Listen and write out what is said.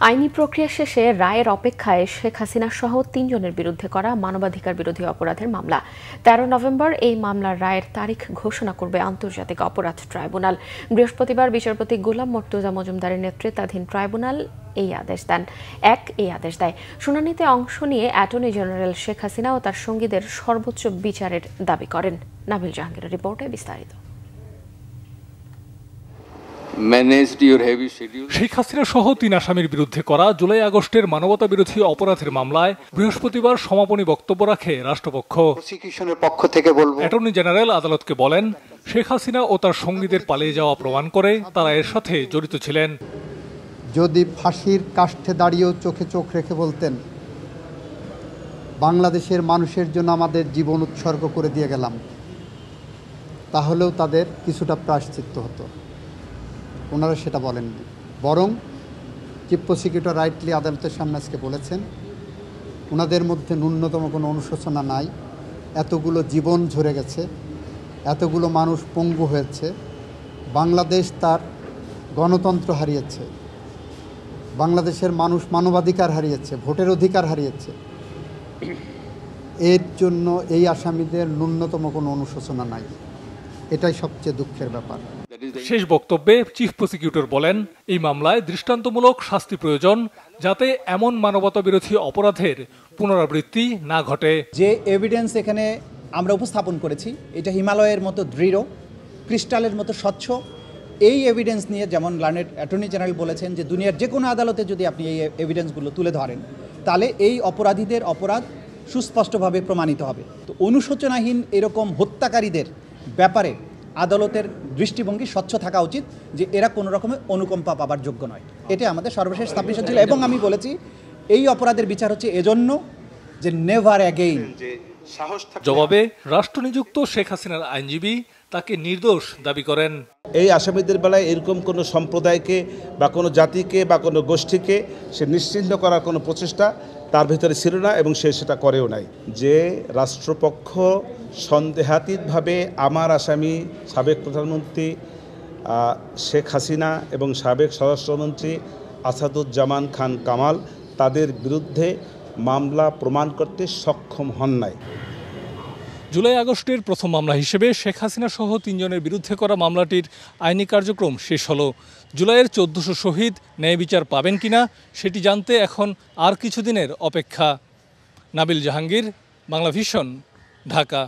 আইনি প্রক্রিয়া শেষে রায়ের অপেক্ষায় শেখ হাসিনা সহ ৩ জনের বিরুদ্ধে করা মানবাধিকার বিরোধী অপরাধের মামলা ১৩ নভেম্বর এই মামলার রায়ের তারিখ ঘোষণা করবে আন্তর্জাতিক অপরাধ ট্রাইব্যুনাল। বৃহস্পতিবার বিচারপতি গোলাম মর্তুজা মজুমদারের নেতৃত্বাধীন ট্রাইব্যুনাল এই আদেশ দেয়। শুনানিতে অংশ নিয়ে অ্যাটর্নি জেনারেল শেখ হাসিনা ও তার সঙ্গীদের সর্বোচ্চ বিচারের দাবি করেন। নাবিল জাহাঙ্গীরের রিপোর্টে বিস্তারিত। শেখ হাসিনা সহ ৩ আসামির বিরুদ্ধে করা জুলাই আগস্টের মানবতা বিরোধী অপরাধের মামলায় বৃহস্পতিবার সমাপনী বক্তব্য রাখে রাষ্ট্রপক্ষ। অ্যাটর্নি জেনারেল আদালতকে বলেন, শেখ হাসিনা ও তার সঙ্গীদের পালিয়ে যাওয়া প্রমাণ করে তারা এর সাথে জড়িত ছিলেন। যদি ফাঁসির কাষ্ঠে দাঁড়িয়েও চোখে চোখ রেখে বলতেন, বাংলাদেশের মানুষের জন্য আমাদের জীবন উৎসর্গ করে দিয়ে গেলাম, তাহলেও তাদের কিছুটা প্রায়শ্চিত্ত হতো। ওনারা সেটা বলেননি, বরং চিফ প্রসিকিউটর রাইটলি আদালতের সামনে আজকে বলেছেন ওনাদের মধ্যে ন্যূনতম কোনো অনুশোচনা নাই। এতগুলো জীবন ঝরে গেছে, এতগুলো মানুষ পঙ্গু হয়েছে, বাংলাদেশ তার গণতন্ত্র হারিয়েছে, বাংলাদেশের মানুষ মানবাধিকার হারিয়েছে, ভোটের অধিকার হারিয়েছে। এর জন্য এই আসামিদের ন্যূনতম কোনো অনুশোচনা নাই। এটাই সবচেয়ে দুঃখের ব্যাপার। শেষ বক্তব্যে চিফ প্রসিকিউটর বলেন, এই মামলায় দৃষ্টান্তমূলক শাস্তি প্রয়োজন, যাতে এমন মানবতা বিরোধী অপরাধের পুনরাবৃত্তি না ঘটে। যে এভিডেন্স এখানে আমরা উপস্থাপন করেছি, এটা হিমালয়ের মতো দৃঢ়, ক্রিস্টালের মতো স্বচ্ছ। এই এভিডেন্স নিয়ে যেমন লার্নেড অ্যাটর্নি জেনারেল বলেছেন যে দুনিয়ার যে কোনো আদালতে যদি আপনি এই এভিডেন্সগুলো তুলে ধরেন, তাহলে এই অপরাধীদের অপরাধ সুস্পষ্টভাবে প্রমাণিত হবে। তো অনুশোচনাহীন এরকম হত্যাকারীদের ব্যাপারে আদালতের দৃষ্টিভঙ্গি স্বচ্ছ থাকা উচিত, যে এরা কোনো রকমের অনুকম্পা পাবার যোগ্য নয়। এটা আমাদের সর্বশেষ সাবমিশন ছিল, এবং আমি বলেছি এই অপরাধের বিচার হচ্ছে এজন্য যে নেভার অ্যাগেইন। জবাবে রাষ্ট্রনিযুক্ত শেখ হাসিনার আইনজীবী তাকে নির্দোষ দাবি করেন। এই আসামিদের বেলায় এরকম কোনো সম্প্রদায়কে বা কোনো জাতিকে বা কোনো গোষ্ঠীকে সে নিশ্চিহ্ন করার কোনো প্রচেষ্টা তার ভিতরে ছিল না, এবং সে সেটা করেও নাই। যে রাষ্ট্রপক্ষ সন্দেহাতীতভাবে আমার আসামি সাবেক প্রধানমন্ত্রী শেখ হাসিনা এবং সাবেক স্বরাষ্ট্রমন্ত্রী আসাদুজ্জামান খান কামাল তাদের বিরুদ্ধে মামলা প্রমাণ করতে সক্ষম হন নাই। জুলাই আগস্টের প্রথম মামলা হিসেবে শেখ হাসিনা সহ ৩ জনের বিরুদ্ধে করা মামলাটির আইনি কার্যক্রম শেষ হলো। জুলাইয়ের ১৪০০ শহীদ ন্যায় বিচার পাবেন কিনা সেটি জানতে এখন আর কিছুদিনের অপেক্ষা। নাবিল জাহাঙ্গীর, বাংলা ভিশন, ঢাকা।